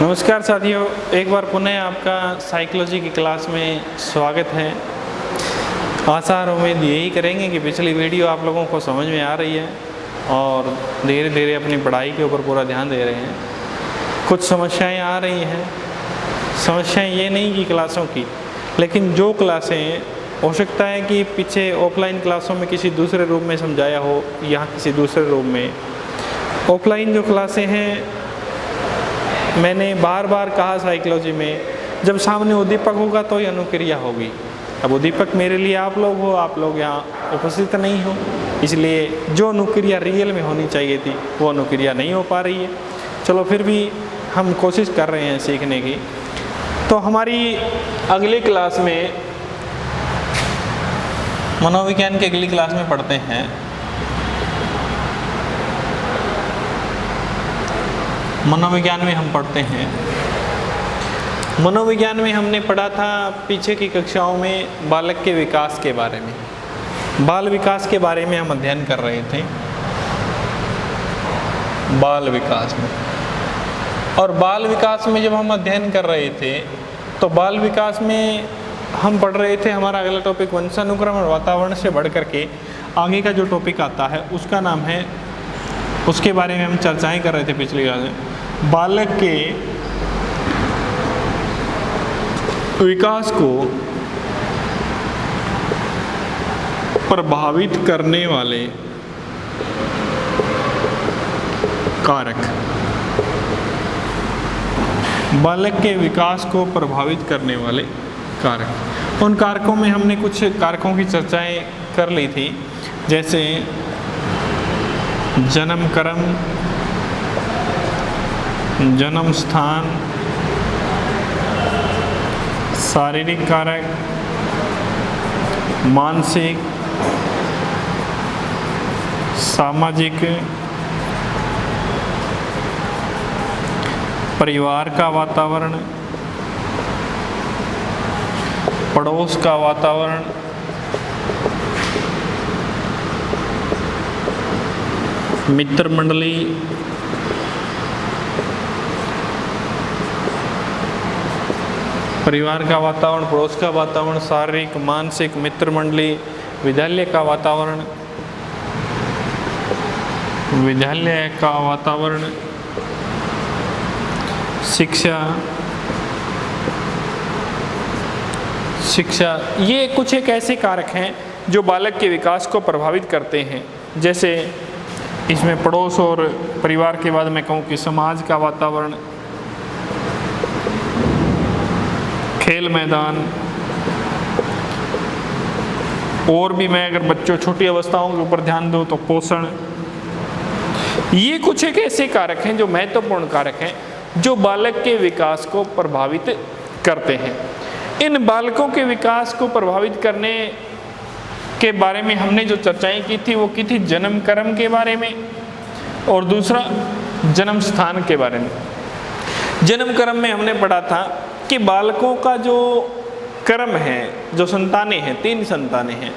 नमस्कार साथियों, एक बार पुनः आपका साइकोलॉजी की क्लास में स्वागत है। आशा और उम्मीद यही करेंगे कि पिछली वीडियो आप लोगों को समझ में आ रही है और धीरे धीरे अपनी पढ़ाई के ऊपर पूरा ध्यान दे रहे हैं। कुछ समस्याएं आ रही हैं, समस्याएं ये नहीं कि क्लासों की, लेकिन जो क्लासें हो सकता है कि पीछे ऑफलाइन क्लासों में किसी दूसरे रूप में समझाया हो, यहाँ किसी दूसरे रूप में। ऑफलाइन जो क्लासें हैं, मैंने बार बार कहा साइकोलॉजी में, जब सामने उद्दीपक होगा तो ही अनुक्रिया होगी। अब उद्दीपक मेरे लिए आप लोग हो, आप लोग यहाँ उपस्थित नहीं हो, इसलिए जो अनुक्रिया रियल में होनी चाहिए थी वो अनुक्रिया नहीं हो पा रही है। चलो फिर भी हम कोशिश कर रहे हैं सीखने की। तो हमारी अगली क्लास में, मनोविज्ञान की अगली क्लास में पढ़ते हैं मनोविज्ञान में हम पढ़ते हैं। मनोविज्ञान में हमने पढ़ा था पीछे की कक्षाओं में बालक के विकास के बारे में, बाल विकास के बारे में हम अध्ययन कर रहे थे। बाल विकास में, और बाल विकास में जब हम अध्ययन कर रहे थे तो बाल विकास में हम पढ़ रहे थे, हमारा अगला टॉपिक वंशानुक्रम और वातावरण से बढ़ करके आगे का जो टॉपिक आता है उसका नाम है, उसके बारे में हम चर्चाएं कर रहे थे पिछली क्लास में। बालक के विकास को प्रभावित करने वाले कारक, बालक के विकास को प्रभावित करने वाले कारक। उन कारकों में हमने कुछ कारकों की चर्चाएं कर ली थी, जैसे जन्म क्रम, जन्म स्थान, शारीरिक कारक, मानसिक, सामाजिक, परिवार का वातावरण, पड़ोस का वातावरण, मित्र मंडली, परिवार का वातावरण, पड़ोस का वातावरण, शारीरिक, मानसिक, मित्र मंडली, विद्यालय का वातावरण, विद्यालय का वातावरण, शिक्षा, ये कुछ एक ऐसे कारक हैं जो बालक के विकास को प्रभावित करते हैं। जैसे इसमें पड़ोस और परिवार के बाद मैं कहूँ कि समाज का वातावरण, खेल मैदान, और भी मैं अगर बच्चों छोटी अवस्थाओं के ऊपर ध्यान दूँ तो पोषण। ये कुछ एक ऐसे कारक हैं जो महत्वपूर्ण कारक हैं जो बालक के विकास को प्रभावित करते हैं। इन बालकों के विकास को प्रभावित करने के बारे में हमने जो चर्चाएं की थी वो की थी जन्म क्रम के बारे में और दूसरा जन्म स्थान के बारे में। जन्म क्रम में हमने पढ़ा था कि बालकों का जो क्रम है, जो संतानें हैं, 3 संतानें हैं,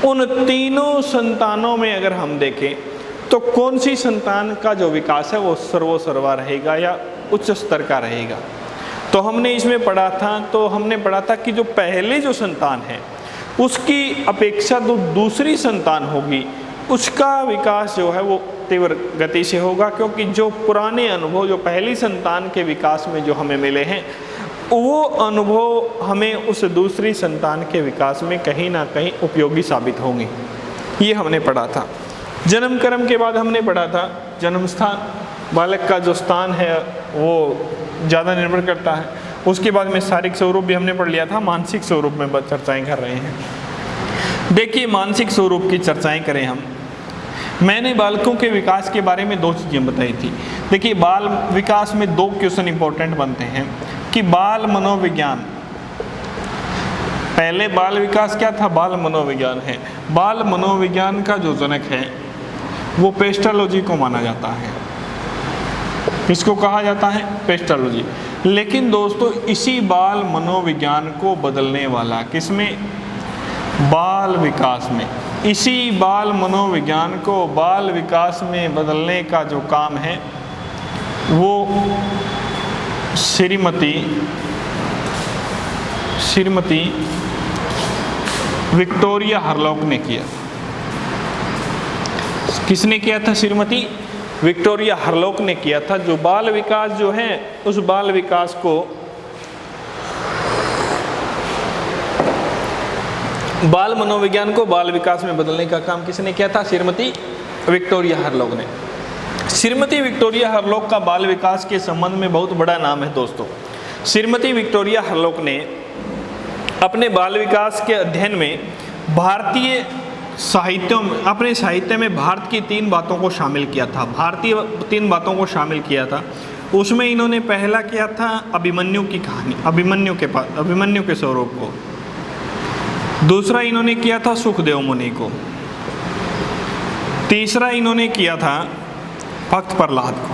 उन तीनों संतानों में अगर हम देखें तो कौन सी संतान का जो विकास है वो सर्वोसर्वा रहेगा या उच्च स्तर का रहेगा। तो हमने इसमें पढ़ा था कि जो पहले जो संतान है उसकी अपेक्षा जो दूसरी संतान होगी उसका विकास जो है वो तीव्र गति से होगा, क्योंकि जो पुराने अनुभव जो पहली संतान के विकास में जो हमें मिले हैं वो अनुभव हमें उस दूसरी संतान के विकास में कहीं ना कहीं उपयोगी साबित होंगे। ये हमने पढ़ा था। जन्म क्रम के बाद हमने पढ़ा था जन्म स्थान, बालक का जो स्थान है वो ज़्यादा निर्भर करता है। उसके बाद में शारीरिक स्वरूप भी हमने पढ़ लिया था, मानसिक स्वरूप में चर्चाएं कर रहे हैं। देखिए, मानसिक स्वरूप की चर्चाएं करें हम। मैंने बालकों के विकास के बारे में 2 चीज़ें बताई थी। देखिए, बाल विकास में 2 क्वेश्चन इंपॉर्टेंट बनते हैं कि बाल मनोविज्ञान, पहले बाल विकास क्या था, बाल मनोविज्ञान है। बाल मनोविज्ञान का जो जनक है वो पेस्टोलॉजी को माना जाता है। किसको कहा जाता है? पेस्टोलॉजी। लेकिन दोस्तों, इसी बाल मनोविज्ञान को बदलने वाला किसमें? बाल विकास में। इसी बाल मनोविज्ञान को बाल विकास में बदलने का जो काम है वो श्रीमती विक्टोरिया हरलॉक ने किया। किसने किया था? श्रीमती विक्टोरिया हरलॉक ने किया था। जो बाल विकास जो है, उस बाल विकास को बाल मनोविज्ञान को बाल विकास में बदलने का काम किसने किया था? श्रीमती विक्टोरिया हरलॉक ने। श्रीमती विक्टोरिया हरलॉक का बाल विकास के संबंध में बहुत बड़ा नाम है दोस्तों। श्रीमती विक्टोरिया हरलॉक ने अपने बाल विकास के अध्ययन में भारतीय साहित्यों में, अपने साहित्य में भारत की 3 बातों को शामिल किया था। भारतीय 3 बातों को शामिल किया था। उसमें इन्होंने पहला किया था अभिमन्यु की कहानी, अभिमन्यु के स्वरूप को। दूसरा इन्होंने किया था सुखदेव मुनि को। तीसरा इन्होंने किया था भक्त प्रहलाद को।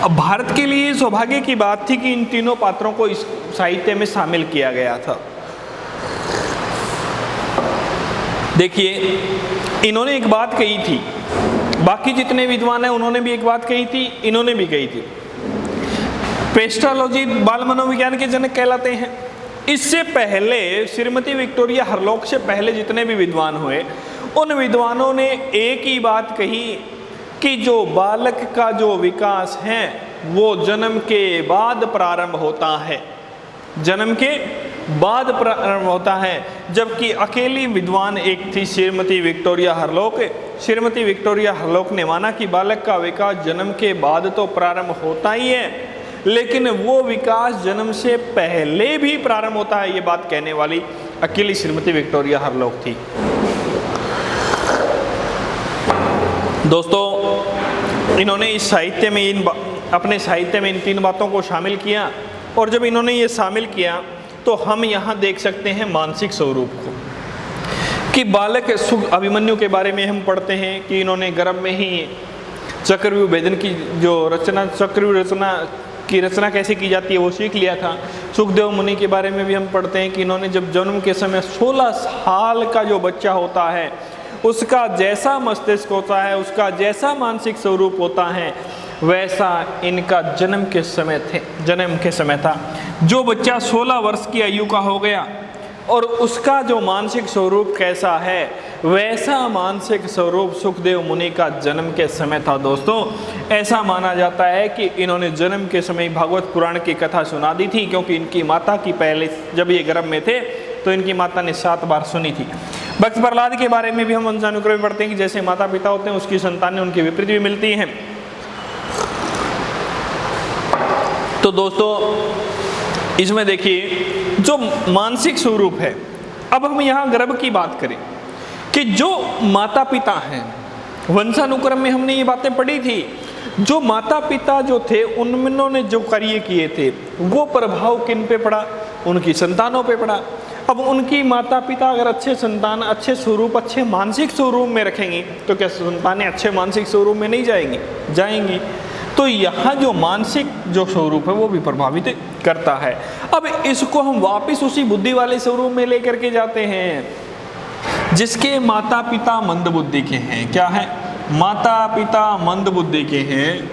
अब भारत के लिए सौभाग्य की बात थी कि इन तीनों पात्रों को इस साहित्य में शामिल किया गया था। देखिए, इन्होंने एक बात कही थी, बाकी जितने विद्वान हैं उन्होंने भी एक बात कही थी, इन्होंने भी कही थी। पेस्ट्रोलॉजी बाल मनोविज्ञान के जनक कहलाते हैं। इससे पहले श्रीमती विक्टोरिया हरलॉक से पहले जितने भी विद्वान हुए, उन विद्वानों ने एक ही बात कही कि जो बालक का जो विकास है वो जन्म के बाद प्रारंभ होता है, जन्म के बाद प्रारंभ होता है। जबकि अकेली विद्वान एक थी Shrimati Victoria Hurlock. Shrimati Victoria Hurlock ने माना कि बालक का विकास जन्म के बाद तो प्रारंभ होता ही है, लेकिन वो विकास जन्म से पहले भी प्रारंभ होता है। ये बात कहने वाली अकेली श्रीमती विक्टोरिया हरलॉक थी। दोस्तों, इन्होंने इस साहित्य में अपने साहित्य में इन 3 बातों को शामिल किया। और जब इन्होंने ये शामिल किया तो हम यहाँ देख सकते हैं मानसिक स्वरूप को, कि बालक अभिमन्यु के बारे में हम पढ़ते हैं कि इन्होंने गर्भ में ही चक्रव्यूह भेदन की जो रचना, चक्रव्यूह रचना की रचना कैसे की जाती है वो सीख लिया था। सुखदेव मुनि के बारे में भी हम पढ़ते हैं कि इन्होंने जब जन्म के समय 16 साल का जो बच्चा होता है उसका जैसा मस्तिष्क होता है, उसका जैसा मानसिक स्वरूप होता है, वैसा इनका जन्म के समय था। जो बच्चा 16 वर्ष की आयु का हो गया और उसका जो मानसिक स्वरूप कैसा है, वैसा मानसिक स्वरूप सुखदेव मुनि का जन्म के समय था। दोस्तों, ऐसा माना जाता है कि इन्होंने जन्म के समय भागवत पुराण की कथा सुना दी थी, क्योंकि इनकी माता की पहले जब ये गर्भ में थे तो इनकी माता ने 7 बार सुनी थी। भक्त प्रहलाद के बारे में भी हम वंशानुक्रम में पढ़ते हैं कि जैसे माता पिता होते हैं उसकी संतानें उनके विपरीत भी मिलती हैं। तो दोस्तों, इसमें देखिए जो मानसिक स्वरूप है। अब हम यहाँ गर्भ की बात करें कि जो माता पिता हैं, वंशानुक्रम में हमने ये बातें पढ़ी थी, जो माता पिता जो थे उन्होंने जो कार्य किए थे वो प्रभाव किन पे पड़ा? उनकी संतानों पे पड़ा। अब उनकी माता पिता अगर अच्छे संतान, अच्छे स्वरूप, अच्छे मानसिक स्वरूप में रखेंगी तो क्या संतानें अच्छे मानसिक स्वरूप में नहीं जाएंगी? तो यहाँ जो मानसिक जो स्वरूप है वो भी प्रभावित करता है। अब इसको हम वापस उसी बुद्धि वाले स्वरूप में लेकर के जाते हैं जिसके माता पिता मंद बुद्धि के हैं। क्या है? माता पिता मंद बुद्धि के हैं,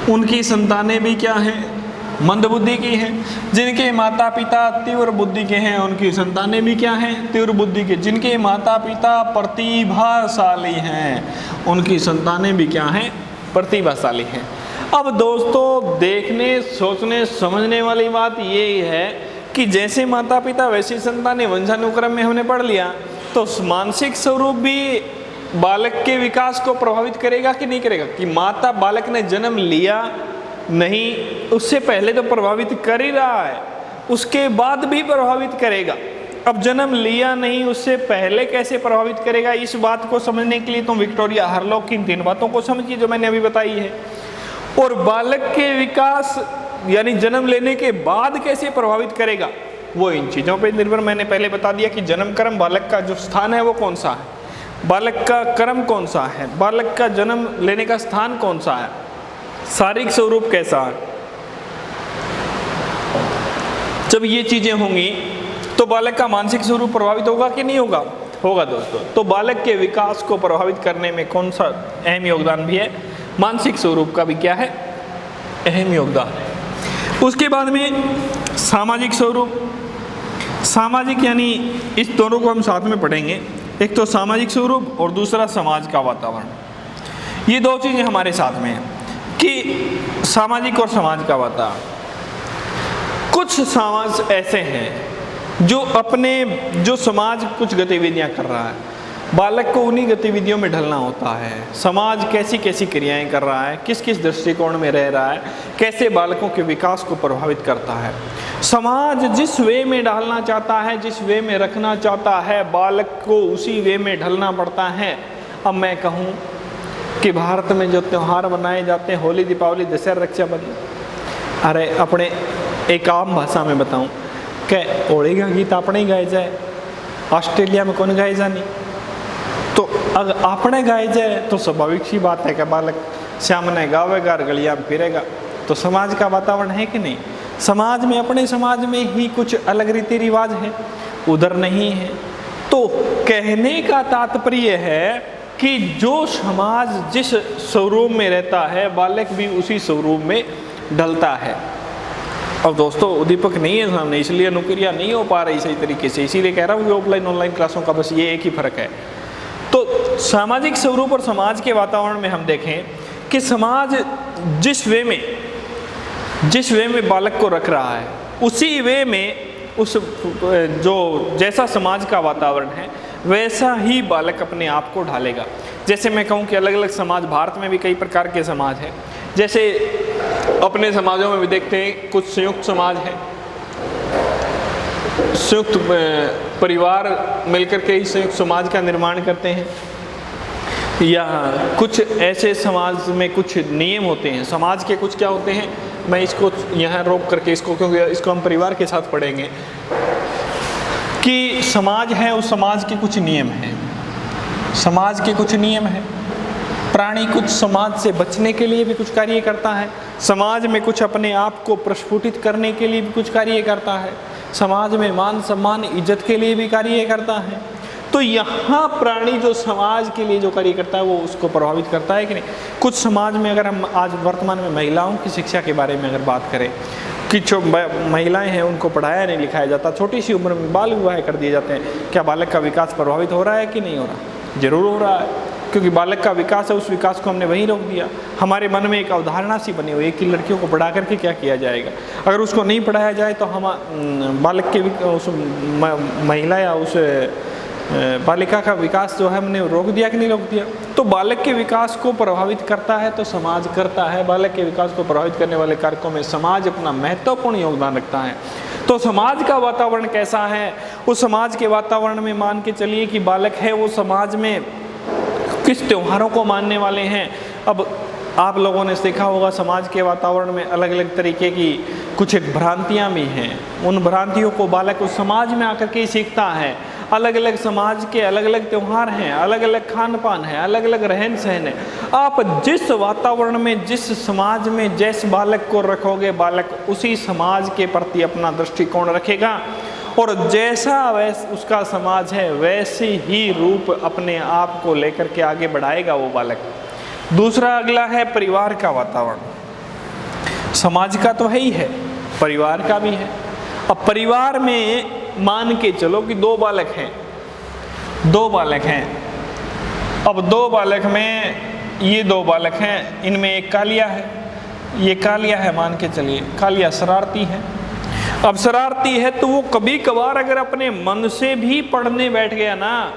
उनकी संतानें भी क्या हैं? मंद बुद्धि की हैं। जिनके माता पिता तीव्र बुद्धि के हैं, उनकी संतानें भी क्या हैं? तीव्र बुद्धि के। जिनके माता पिता प्रतिभाशाली हैं, उनकी संतानें भी क्या हैं? प्रतिभाशाली हैं। अब दोस्तों, देखने, सोचने, समझने वाली बात ये है कि जैसे माता पिता वैसी संतानें, वंशानुक्रम में हमने पढ़ लिया, तो मानसिक स्वरूप भी बालक के विकास को प्रभावित करेगा कि नहीं करेगा? कि माता बालक ने जन्म लिया नहीं, उससे पहले तो प्रभावित कर ही रहा है, उसके बाद भी प्रभावित करेगा। अब जन्म लिया नहीं, उससे पहले कैसे प्रभावित करेगा? इस बात को समझने के लिए तो विक्टोरिया हरलॉक की इन 3 बातों को समझिए जो मैंने अभी बताई है। और बालक के विकास यानी जन्म लेने के बाद कैसे प्रभावित करेगा, वो इन चीज़ों पर निर्भर। मैंने पहले बता दिया कि जन्म कर्म, बालक का जो स्थान है वो कौन सा है, बालक का कर्म कौन सा है, बालक का जन्म लेने का स्थान कौन सा है, शारीरिक स्वरूप कैसा है। जब ये चीजें होंगी तो बालक का मानसिक स्वरूप प्रभावित होगा कि नहीं होगा? होगा दोस्तों। तो बालक के विकास को प्रभावित करने में कौन सा अहम योगदान भी है? मानसिक स्वरूप का भी क्या है? अहम योगदान है। उसके बाद में सामाजिक स्वरूप, सामाजिक यानी इस दोनों को हम साथ में पढ़ेंगे, एक तो सामाजिक स्वरूप और दूसरा समाज का वातावरण। ये दो चीज़ें हमारे साथ में हैं कि सामाजिक और समाज का वातावरण। कुछ समाज ऐसे हैं जो अपने, जो समाज कुछ गतिविधियां कर रहा है, बालक को उन्हीं गतिविधियों में ढलना होता है। समाज कैसी कैसी क्रियाएं कर रहा है, किस किस दृष्टिकोण में रह रहा है, कैसे बालकों के विकास को प्रभावित करता है। समाज जिस वे में ढालना चाहता है, जिस वे में रखना चाहता है, बालक को उसी वे में ढलना पड़ता है। अब मैं कहूँ कि भारत में जो त्यौहार मनाए जाते हैं, होली, दीपावली, दशहरा, रक्षाबंधन, अरे अपने एक आम भाषा में बताऊँ कि होली का गीत अपने ही गाए जाए, ऑस्ट्रेलिया में कौन गाए जानी, तो अगर आपने गाए जाए तो स्वाभाविक सी बात है कि बालक सामने गावेगा और गलियां में फिरेगा। तो समाज का वातावरण है कि नहीं? समाज में, अपने समाज में ही कुछ अलग रीति रिवाज है, उधर नहीं है। तो कहने का तात्पर्य है कि जो समाज जिस स्वरूप में रहता है, बालक भी उसी स्वरूप में ढलता है। अब दोस्तों उद्दीपक नहीं है सामने, इसलिए नौकरियां नहीं हो पा रही सही तरीके से, इसीलिए कह रहा हूँ कि ऑफलाइन ऑनलाइन क्लासों का बस ये एक ही फर्क है। तो सामाजिक स्वरूप और समाज के वातावरण में हम देखें कि समाज जिस वे में बालक को रख रहा है, उसी वे में उस जो जैसा समाज का वातावरण है वैसा ही बालक अपने आप को ढालेगा। जैसे मैं कहूँ कि अलग अलग समाज, भारत में भी कई प्रकार के समाज हैं। जैसे अपने समाजों में भी देखते हैं कुछ संयुक्त समाज है, संयुक्त परिवार मिलकर के ही संयुक्त समाज का निर्माण करते हैं, या कुछ ऐसे समाज में कुछ नियम होते हैं। समाज के कुछ क्या होते हैं, मैं इसको यहाँ रोक करके इसको, क्योंकि इसको हम परिवार के साथ पढ़ेंगे कि समाज है, उस समाज के कुछ नियम हैं, समाज के कुछ नियम हैं। प्राणी कुछ समाज से बचने के लिए भी कुछ कार्य करता है, समाज में कुछ अपने आप को प्रस्फुटित करने के लिए भी कुछ कार्य करता है, समाज में मान सम्मान इज्जत के लिए भी कार्य करता है। तो यहाँ प्राणी जो समाज के लिए जो कार्य करता है वो उसको प्रभावित करता है कि नहीं। कुछ समाज में अगर हम आज वर्तमान में महिलाओं की शिक्षा के बारे में अगर बात करें कि जो महिलाएं हैं उनको पढ़ाया नहीं लिखाया जाता, छोटी सी उम्र में बाल विवाह कर दिए जाते हैं, क्या बालक का विकास प्रभावित हो रहा है कि नहीं हो रहा? जरूर हो रहा है, क्योंकि बालक का विकास है, उस विकास को हमने वहीं रोक दिया। हमारे मन में एक अवधारणा सी बनी हुई है कि लड़कियों को पढ़ा करके क्या किया जाएगा, अगर उसको नहीं पढ़ाया जाए तो हम बालक के उस महिला या उस बालिका का विकास जो है हमने रोक दिया कि नहीं रोक दिया। तो बालक के विकास को प्रभावित करता है तो समाज करता है, बालक के विकास को प्रभावित करने वाले कारकों में समाज अपना महत्वपूर्ण योगदान रखता है। तो समाज का वातावरण कैसा है, उस समाज के वातावरण में मान के चलिए कि बालक है वो समाज में किस त्योहारों को मानने वाले हैं। अब आप लोगों ने देखा होगा समाज के वातावरण में अलग अलग तरीके की कुछ एक भ्रांतियाँ भी हैं, उन भ्रांतियों को बालक उस समाज में आकर के ही सीखता है। अलग अलग समाज के अलग अलग त्यौहार हैं, अलग अलग खान पान है, अलग अलग रहन सहन है। आप जिस वातावरण में, जिस समाज में जैसे बालक को रखोगे, बालक उसी समाज के प्रति अपना दृष्टिकोण रखेगा और जैसा वैसा उसका समाज है वैसे ही रूप अपने आप को लेकर के आगे बढ़ाएगा वो बालक। दूसरा अगला है परिवार का वातावरण। समाज का तो है ही है, परिवार का भी है। अब परिवार में मान के चलो कि दो बालक हैं, अब दो बालक में ये दो बालक हैं, इनमें एक कालिया है, ये कालिया है मान के चलिए, कालिया शरारती है। अब शरारती है तो वो कभी कभार अगर अपने मन से भी पढ़ने बैठ गया ना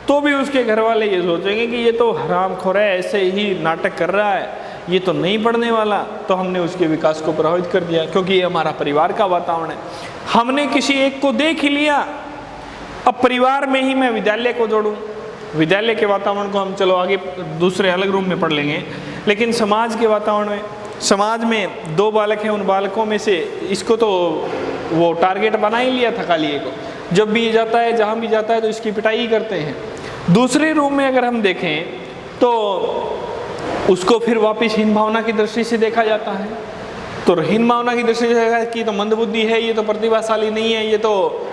तो भी उसके घर वाले ये सोचेंगे कि ये तो हरामखोर है, ऐसे ही नाटक कर रहा है, ये तो नहीं पढ़ने वाला। तो हमने उसके विकास को प्रभावित कर दिया, क्योंकि ये हमारा परिवार का वातावरण है। हमने किसी एक को देख ही लिया, अब परिवार में ही मैं विद्यालय को जोड़ूं, विद्यालय के वातावरण को हम चलो आगे दूसरे अलग रूम में पढ़ लेंगे, लेकिन समाज के वातावरण में, समाज में दो बालक हैं, उन बालकों में से इसको तो वो टारगेट बना ही लिया था कालिए को, जब भी ये जाता है जहाँ भी जाता है तो इसकी पिटाई ही करते हैं। दूसरे रूम में अगर हम देखें तो उसको फिर वापस हीन भावना की दृष्टि से देखा जाता है। तो हीन भावना की दृष्टि से देखा कि तो मंदबुद्धि है, ये तो प्रतिभाशाली नहीं है, ये तो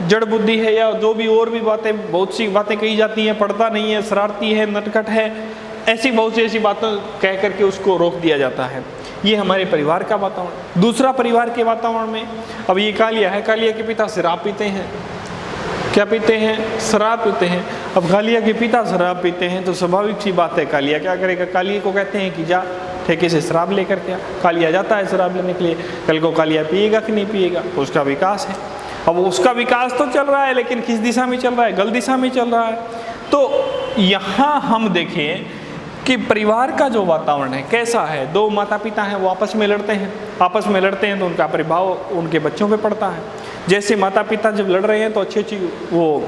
जड़ बुद्धि है, या जो भी और भी बातें, बहुत सी बातें कही जाती हैं, पढ़ता नहीं है, शरारती है, नटखट है, ऐसी बहुत सी ऐसी बातें कह करके उसको रोक दिया जाता है। ये हमारे परिवार का वातावरण। दूसरा, परिवार के वातावरण में अब ये कालिया है, कालिया के पिता शराब पीते हैं। क्या पीते हैं? शराब पीते हैं। अब कालिया के पिता शराब पीते हैं तो स्वाभाविक सी बात है कालिया क्या करेगा? कालिया को कहते हैं कि जा ठेके से शराब लेकर के आ। कालिया जाता है शराब लेने के लिए। कल को कालिया पिएगा कि नहीं पिएगा? उसका विकास है। अब उसका विकास तो चल रहा है, लेकिन किस दिशा में चल रहा है? गलत दिशा में चल रहा है। तो यहाँ हम देखें कि परिवार का जो वातावरण है कैसा है। दो माता पिता हैं, वो आपस में लड़ते हैं, आपस में लड़ते हैं तो उनका प्रभाव उनके बच्चों पे पड़ता है। जैसे माता पिता जब लड़ रहे हैं तो अच्छी वो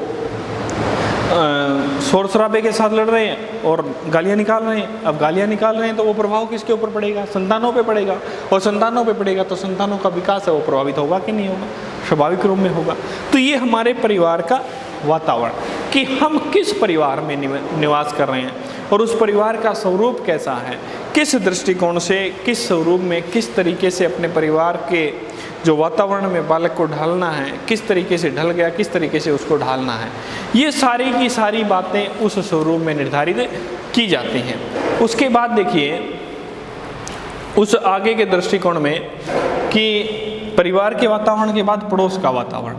शोर शराबे के साथ लड़ रहे हैं और गालियाँ निकाल रहे हैं। अब गालियाँ निकाल रहे हैं तो वो प्रभाव किसके ऊपर पड़ेगा? संतानों पे पड़ेगा। और संतानों पे पड़ेगा तो संतानों का विकास है वो प्रभावित होगा कि नहीं होगा? स्वाभाविक रूप में होगा। तो ये हमारे परिवार का वातावरण कि हम किस परिवार में निवास कर रहे हैं और उस परिवार का स्वरूप कैसा है, किस दृष्टिकोण से, किस स्वरूप में, किस तरीके से अपने परिवार के जो वातावरण में बालक को ढालना है, किस तरीके से ढल गया, किस तरीके से उसको ढालना है, ये सारी की सारी बातें उस स्वरूप में निर्धारित की जाती हैं। उसके बाद देखिए उस आगे के दृष्टिकोण में कि परिवार के वातावरण के बाद पड़ोस का वातावरण,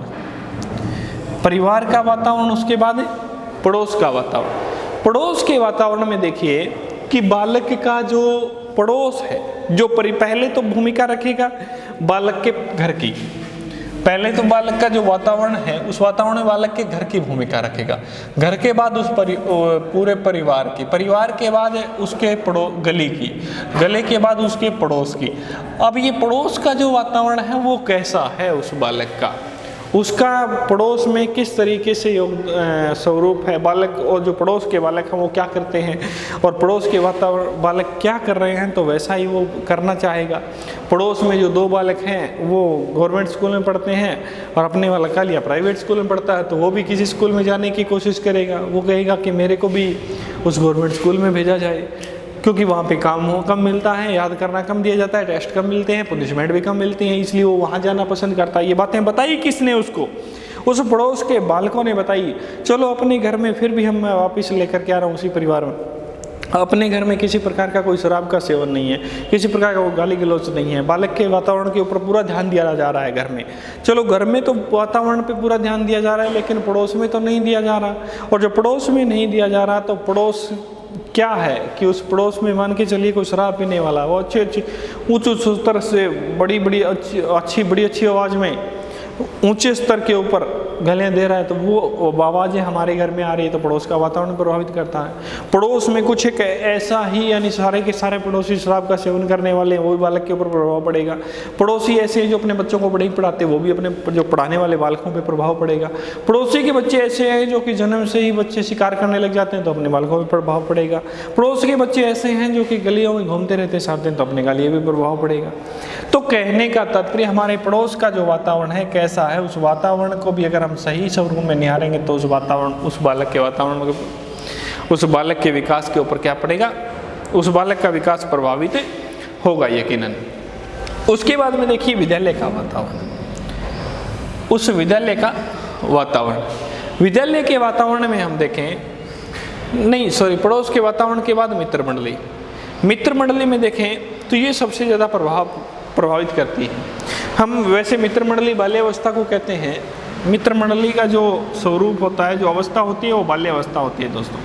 परिवार का वातावरण, उसके बाद पड़ोस का वातावरण। पड़ोस के वातावरण में देखिए कि बालक का जो पड़ोस है, जो पहले तो भूमिका रखेगा बालक के घर की। पहले तो बालक का जो वातावरण है उस वातावरण में बालक के घर की भूमिका रखेगा। घर के बाद उस पूरे परिवार की, परिवार के बाद उसके गली की, गले के बाद उसके पड़ोस की। अब ये पड़ोस का जो वातावरण है वो कैसा है उस बालक का, उसका पड़ोस में किस तरीके से स्वरूप है बालक, और जो पड़ोस के बालक हैं वो क्या करते हैं और पड़ोस के वातावरण बालक क्या कर रहे हैं तो वैसा ही वो करना चाहेगा। पड़ोस में जो दो बालक हैं वो गवर्नमेंट स्कूल में पढ़ते हैं और अपने वाला कालिया प्राइवेट स्कूल में पढ़ता है, तो वो भी किसी स्कूल में जाने की कोशिश करेगा। वो कहेगा कि मेरे को भी उस गवर्नमेंट स्कूल में भेजा जाए, क्योंकि वहाँ पे काम कम मिलता है, याद करना कम दिया जाता है, टेस्ट कम मिलते हैं, पनिशमेंट भी कम मिलती हैं, इसलिए वो वहाँ जाना पसंद करता है। ये बातें बताई किसने उसको? उस पड़ोस के बालकों ने बताई। चलो अपने घर में फिर भी हम वापस लेकर के आ रहा हूँ उसी परिवार में, अपने घर में किसी प्रकार का कोई शराब का सेवन नहीं है, किसी प्रकार का कोई गाली गलौज नहीं है, बालक के वातावरण के ऊपर पूरा ध्यान दिया जा रहा है घर में। चलो घर में तो वातावरण पे पूरा ध्यान दिया जा रहा है, लेकिन पड़ोस में तो नहीं दिया जा रहा। और जो पड़ोस में नहीं दिया जा रहा तो पड़ोस क्या है कि उस पड़ोस में मान के चलिए कोई शराब पीने वाला, वो अच्छी ऊँच स्तर से बड़ी अच्छी आवाज़ में ऊंचे स्तर के ऊपर गालियाँ दे रहा है, तो वो आवाज़ें हमारे घर में आ रही है तो पड़ोस का वातावरण प्रभावित करता है। पड़ोस में कुछ एक ऐसा ही, यानी सारे के सारे पड़ोसी शराब का सेवन करने वाले हैं, वो भी बालक के ऊपर प्रभाव पड़ेगा। पड़ोसी ऐसे हैं जो अपने बच्चों को बड़े ही पढ़ाते हैं, वो भी अपने जो पढ़ाने वाले बालकों पर प्रभाव पड़ेगा। पड़ोसी के बच्चे ऐसे हैं जो कि जन्म से ही बच्चे शिकार करने लग जाते हैं, तो अपने बालकों पर प्रभाव पड़ेगा। पड़ोस के बच्चे ऐसे हैं जो कि गलियों में घूमते रहते हैं साथ दिन, तो अपने गालियों पर प्रभाव पड़ेगा। तो कहने का तात्पर्य हमारे पड़ोस का जो वातावरण है कैसा है, उस वातावरण को भी अगर हम सही स्वरूप में निहारेंगे तो उस वातावरण, उस बालक के वातावरण, उस बालक के विकास के ऊपर क्या पड़ेगा, उस बालक का विकास प्रभावित होगा यकीनन। उसके बाद में देखिए विद्यालय का वातावरण, उस विद्यालय का वातावरण, विद्यालय के वातावरण में हम देखें, नहीं सॉरी, पड़ोस के वातावरण के बाद मित्र मंडली, मित्र मंडली में देखें तो ये सबसे ज़्यादा प्रभावित करती है। हम वैसे मित्र मंडली बाल्यावस्था को कहते हैं। मित्र मंडली का जो स्वरूप होता है, जो अवस्था होती है, वो बाल्यावस्था होती है दोस्तों,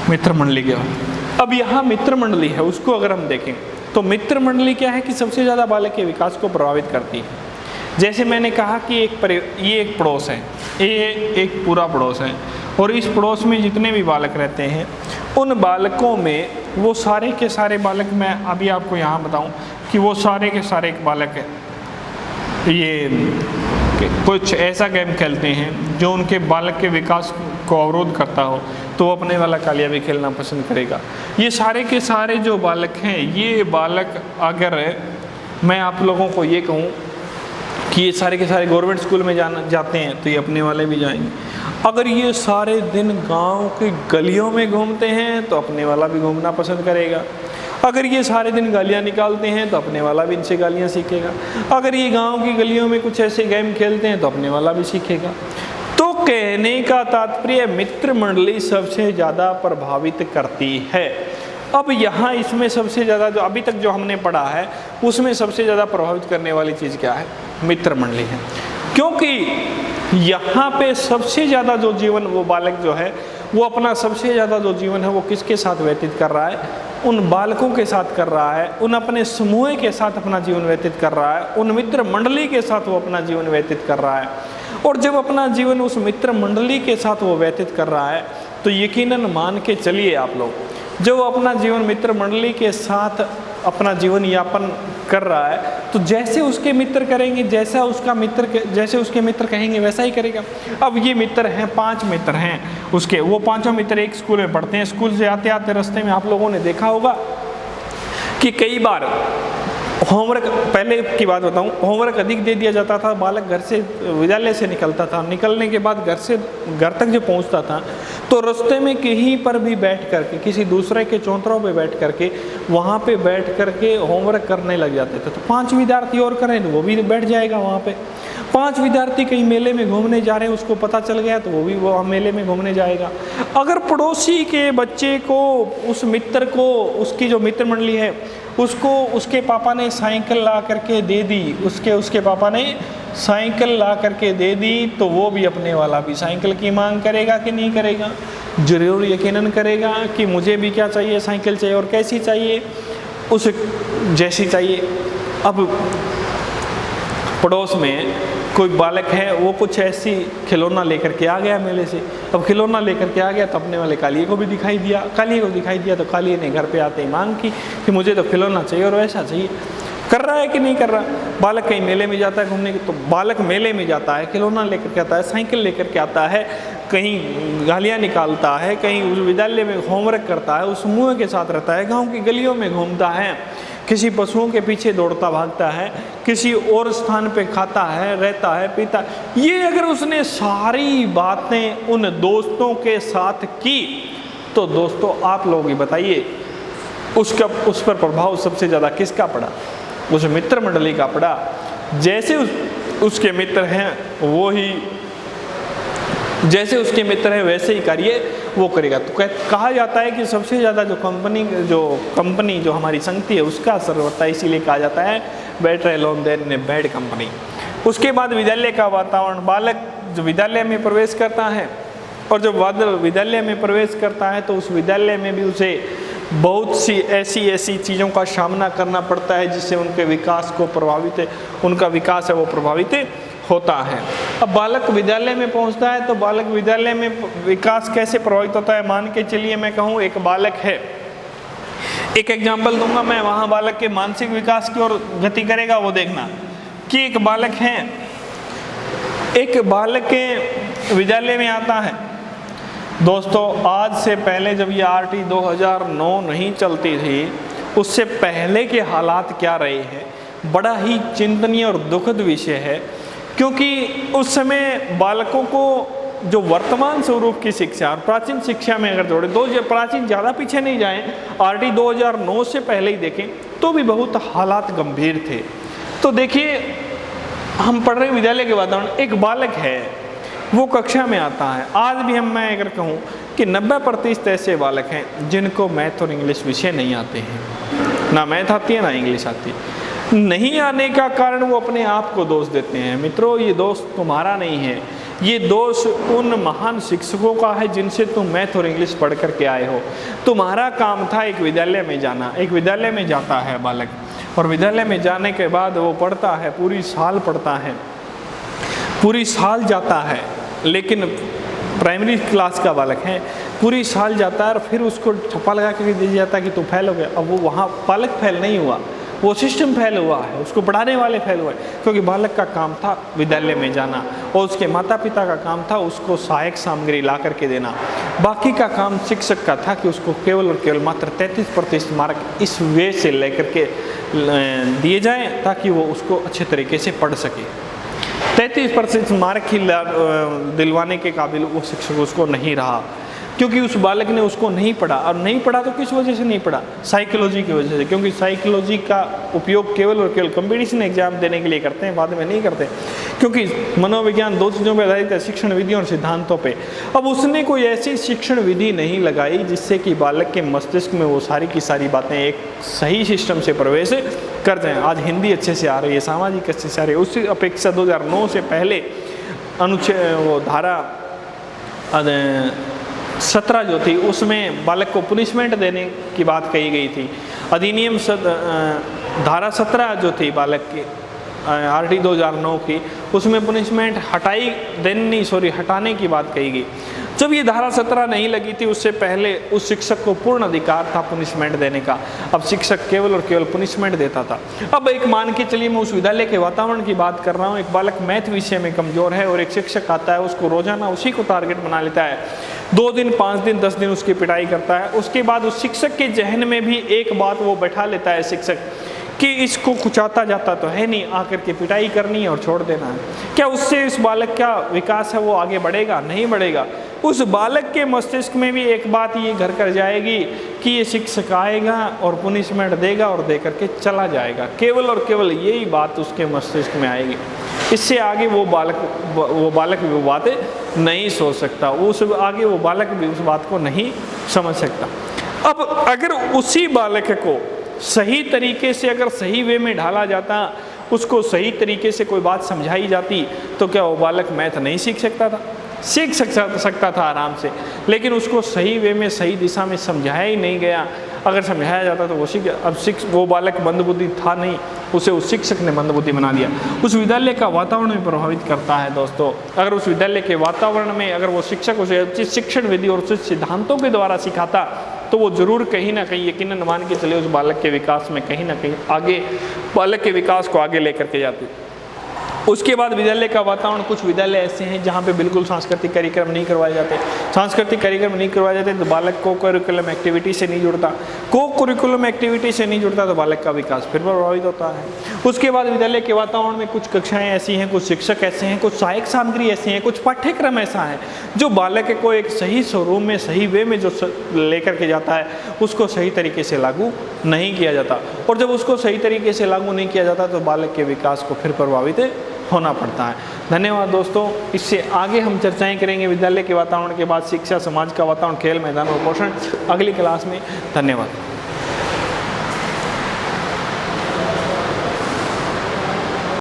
मित्र मंडली के बाद। अब यहाँ मित्र मंडली है, उसको अगर हम देखें तो मित्र मंडली क्या है कि सबसे ज़्यादा बालक के विकास को प्रभावित करती है। जैसे मैंने कहा कि ये एक पड़ोस है, ये एक पूरा पड़ोस है, और इस पड़ोस में जितने भी बालक रहते हैं उन बालकों में वो सारे के सारे बालक, मैं अभी आपको यहाँ बताऊँ कि वो सारे के सारे बालक ये कुछ ऐसा गेम खेलते हैं जो उनके बालक के विकास को अवरोध करता हो, तो वो अपने वाला कालिया भी खेलना पसंद करेगा। ये सारे के सारे जो बालक हैं, ये बालक, अगर मैं आप लोगों को ये कहूँ कि ये सारे के सारे गवर्नमेंट स्कूल में जाते हैं तो ये अपने वाले भी जाएंगे। अगर ये सारे दिन गांव की गलियों में घूमते हैं तो अपने वाला भी घूमना पसंद करेगा। अगर ये सारे दिन गालियाँ निकालते हैं तो अपने वाला भी इनसे गालियाँ सीखेगा। अगर ये गांव की गलियों में कुछ ऐसे गेम खेलते हैं तो अपने वाला भी सीखेगा। तो कहने का तात्पर्य मित्र मंडली सबसे ज़्यादा प्रभावित करती है। अब यहाँ इसमें सबसे ज़्यादा जो अभी तक जो हमने पढ़ा है उसमें सबसे ज़्यादा प्रभावित करने वाली चीज़ क्या है? मित्र मंडली है। क्योंकि यहाँ पे सबसे ज़्यादा जो जीवन वो बालक जो है वो अपना सबसे ज़्यादा जो जीवन है वो किसके साथ व्यतीत कर रहा है? उन बालकों के साथ कर रहा है, उन अपने समूह के साथ अपना जीवन व्यतीत कर रहा है, उन मित्र मंडली के साथ वो अपना जीवन व्यतीत कर रहा है। और जब अपना जीवन उस मित्र मंडली के साथ वो व्यतीत कर रहा है तो यकीनन मान के चलिए आप लोग, जब वो अपना जीवन मित्र मंडली के साथ अपना जीवन यापन कर रहा है तो जैसे उसके मित्र करेंगे, जैसे उसके मित्र कहेंगे वैसा ही करेगा। अब ये मित्र हैं, 5 मित्र हैं उसके, वो 5 मित्र एक स्कूल में पढ़ते हैं। स्कूल से आते आते रास्ते में आप लोगों ने देखा होगा कि कई बार होमवर्क, पहले की बात बताऊं, होमवर्क अधिक दे दिया जाता था, बालक घर से विद्यालय से निकलता था, निकलने के बाद घर तक जो पहुंचता था तो रास्ते में कहीं पर भी बैठ करके, किसी दूसरे के चौंतरों पे बैठ करके, वहाँ पे बैठ करके होमवर्क करने लग जाते थे। तो 5 विद्यार्थी और करें तो वो भी बैठ जाएगा वहाँ पे। 5 विद्यार्थी कहीं मेले में घूमने जा रहे हैं, उसको पता चल गया तो वो भी वो मेले में घूमने जाएगा। अगर पड़ोसी के बच्चे को, उस मित्र को, उसकी जो मित्र मंडली है उसको उसके पापा ने साइकिल ला करके दे दी, उसके पापा ने साइकिल ला करके दे दी, तो वो भी अपने वाला भी साइकिल की मांग करेगा कि नहीं करेगा? जरूर यकीनन करेगा कि मुझे भी क्या चाहिए, साइकिल चाहिए, और कैसी चाहिए? उस जैसी चाहिए। अब पड़ोस में कोई बालक है, वो कुछ ऐसी खिलौना लेकर के आ गया मेले से। अब खिलौना लेकर के आ गया तो अपने वाले कालिए को भी दिखाई दिया, तो कालिए ने घर पे आते ही मांग की कि मुझे तो खिलौना चाहिए और वैसा चाहिए। कर रहा है कि नहीं कर रहा? बालक कहीं मेले में जाता है घूमने, तो बालक मेले में जाता है, खिलौना लेकर के आता है, साइकिल लेकर के आता है, कहीं गालियाँ निकालता है, कहीं उस विद्यालय में होमवर्क करता है, उस समूह के साथ रहता है, गाँव की गलियों में घूमता है, किसी पशुओं के पीछे दौड़ता भागता है, किसी और स्थान पे खाता है, रहता है, पीता है। ये अगर उसने सारी बातें उन दोस्तों के साथ की तो दोस्तों आप लोग ही बताइए उस पर प्रभाव सबसे ज़्यादा किसका पड़ा? उस मित्र मंडली का पड़ा। जैसे उसके मित्र हैं वो ही, जैसे उसके मित्र हैं वैसे ही कार्य वो करेगा। तो कहा जाता है कि सबसे ज़्यादा जो कंपनी जो हमारी संगति है उसका असर होता है, इसीलिए कहा जाता है better alone than a bad company. उसके बाद विद्यालय का वातावरण, बालक जो विद्यालय में प्रवेश करता है और जब विद्यालय में प्रवेश करता है तो उस विद्यालय में भी उसे बहुत सी ऐसी चीज़ों का सामना करना पड़ता है जिससे उनके विकास को उनका विकास है वो प्रभावित होता है। अब बालक विद्यालय में पहुंचता है तो बालक विद्यालय में विकास कैसे प्रभावित होता है? मान के चलिए मैं कहूँ एक बालक है, एक एग्जाम्पल दूंगा मैं, वहाँ बालक के मानसिक विकास की ओर गति करेगा। वो देखना कि एक बालक के विद्यालय में आता है। दोस्तों आज से पहले जब ये RT 2009 नहीं चलती थी, उससे पहले के हालात क्या रहे हैं, बड़ा ही चिंतनीय और दुखद विषय है। क्योंकि उस समय बालकों को जो वर्तमान स्वरूप की शिक्षा और प्राचीन शिक्षा में अगर जोड़े, प्राचीन ज़्यादा पीछे नहीं जाएं, RT 2009 से पहले ही देखें तो भी बहुत हालात गंभीर थे। तो देखिए हम पढ़ रहे विद्यालय के वातावरण, एक बालक है वो कक्षा में आता है। आज भी मैं अगर कहूँ कि 90% ऐसे बालक हैं जिनको मैथ और इंग्लिश विषय नहीं आते हैं, ना मैथ आती है ना इंग्लिश आती है। नहीं आने का कारण वो अपने आप को दोष देते हैं। मित्रों ये दोष तुम्हारा नहीं है, ये दोष उन महान शिक्षकों का है जिनसे तुम मैथ और इंग्लिश पढ़ करके आए हो। तुम्हारा काम था एक विद्यालय में जाना। एक विद्यालय में जाता है बालक और विद्यालय में जाने के बाद वो पढ़ता है, पूरी साल पढ़ता है, पूरी साल जाता है, लेकिन प्राइमरी क्लास का बालक है, पूरी साल जाता है और फिर उसको ठप्पा लगा के दिया जाता है कि तू फेल हो गया। अब वो वहाँ बालक फेल नहीं हुआ, वो सिस्टम फेल हुआ है, उसको पढ़ाने वाले फेल हुए। क्योंकि बालक का काम था विद्यालय में जाना और उसके माता पिता का काम था उसको सहायक सामग्री ला करके देना। बाकी का काम शिक्षक का था कि उसको केवल और केवल मात्र 33% मार्क इस वे से लेकर के दिए जाएँ ताकि वो उसको अच्छे तरीके से पढ़ सके। 33% मार्क ही दिलवाने के काबिल वो शिक्षक उसको नहीं रहा। क्योंकि उस बालक ने उसको नहीं पढ़ा। और नहीं पढ़ा तो किस वजह से नहीं पढ़ा? साइकोलॉजी की वजह से। क्योंकि साइकोलॉजी का उपयोग केवल और केवल कंपटीशन एग्जाम देने के लिए करते हैं, बाद में नहीं करते। क्योंकि मनोविज्ञान दो चीज़ों पर आधारित है, शिक्षण विधियों और सिद्धांतों पे। अब उसने कोई ऐसी शिक्षण विधि नहीं लगाई जिससे कि बालक के मस्तिष्क में वो सारी की सारी बातें एक सही सिस्टम से प्रवेश कर जाएं। आज हिंदी अच्छे से आ रही है, सामाजिक अच्छे से आ रही है, उसकी अपेक्षा 2009 से पहले अनुच्छेद वो धारा 17 जो थी उसमें बालक को पनिशमेंट देने की बात कही गई थी। अधिनियम धारा 17 जो थी बालक की आरटी 2009 की, उसमें पनिशमेंट हटाने की बात कही गई। जब ये धारा 17 नहीं लगी थी उससे पहले उस शिक्षक को पूर्ण अधिकार था पनिशमेंट देने का। अब शिक्षक केवल और केवल पनिशमेंट देता था। अब एक मान के चलिए मैं उस विद्यालय के वातावरण की बात कर रहा हूँ, एक बालक मैथ विषय में कमज़ोर है और एक शिक्षक आता है, उसको रोजाना उसी को टारगेट बना लेता है, 2 दिन 5 दिन 10 दिन उसकी पिटाई करता है। उसके बाद उस शिक्षक के जहन में भी एक बात वो बैठा लेता है शिक्षक कि इसको कुछ आता जाता तो है नहीं, आकर के पिटाई करनी है और छोड़ देना है। क्या उससे इस बालक का विकास है वो आगे बढ़ेगा? नहीं बढ़ेगा। उस बालक के मस्तिष्क में भी एक बात ये घर कर जाएगी कि ये शिक्षक आएगा और पनिशमेंट देगा और दे करके चला जाएगा। केवल और केवल यही बात उसके मस्तिष्क में आएगी। इससे आगे वो बालक भी वो बातें नहीं सोच सकता, उस आगे वो बालक भी उस बात को नहीं समझ सकता। अब अगर उसी बालक को सही तरीके से अगर सही वे में ढाला जाता, उसको सही तरीके से कोई बात समझाई जाती, तो क्या वो बालक मैथ नहीं सीख सकता था? सीख सकता था आराम से। लेकिन उसको सही वे में सही दिशा में समझाया ही नहीं गया। अगर समझाया जाता तो वो बालक मंदबुद्धि था नहीं, उसे उस शिक्षक ने मंदबुद्धि बना दिया। उस विद्यालय का वातावरण भी प्रभावित करता है दोस्तों। अगर उस विद्यालय के वातावरण में अगर वो शिक्षक उसे अच्छी शिक्षण विधि और उचित सिद्धांतों के द्वारा सिखाता तो वो जरूर कहीं ना कहीं यकीनन मान के चले उस बालक के विकास में कहीं ना कहीं आगे, बालक के विकास को आगे लेकर के जाती। उसके बाद विद्यालय का वातावरण, कुछ विद्यालय ऐसे हैं जहाँ पे बिल्कुल सांस्कृतिक कार्यक्रम नहीं करवाए जाते। सांस्कृतिक कार्यक्रम नहीं करवाए जाते तो बालक को करिकुलम एक्टिविटी से नहीं जुड़ता, करिकुलम एक्टिविटी से नहीं जुड़ता तो बालक का विकास फिर प्रभावित होता है। उसके बाद विद्यालय के वातावरण में कुछ कक्षाएं ऐसी हैं, कुछ शिक्षक ऐसे हैं, कुछ सहायक सामग्री ऐसी हैं, कुछ पाठ्यक्रम ऐसा है जो बालक को एक सही स्वरूप में सही वे में जो लेकर के जाता है उसको सही तरीके से लागू नहीं किया जाता। और जब उसको सही तरीके से लागू नहीं किया जाता तो बालक के विकास को फिर प्रभावित होना पड़ता है। धन्यवाद दोस्तों। इससे आगे हम चर्चाएं करेंगे विद्यालय के वातावरण के बाद शिक्षा, समाज का वातावरण, खेल, मैदान और पोषण अगली क्लास में। धन्यवाद।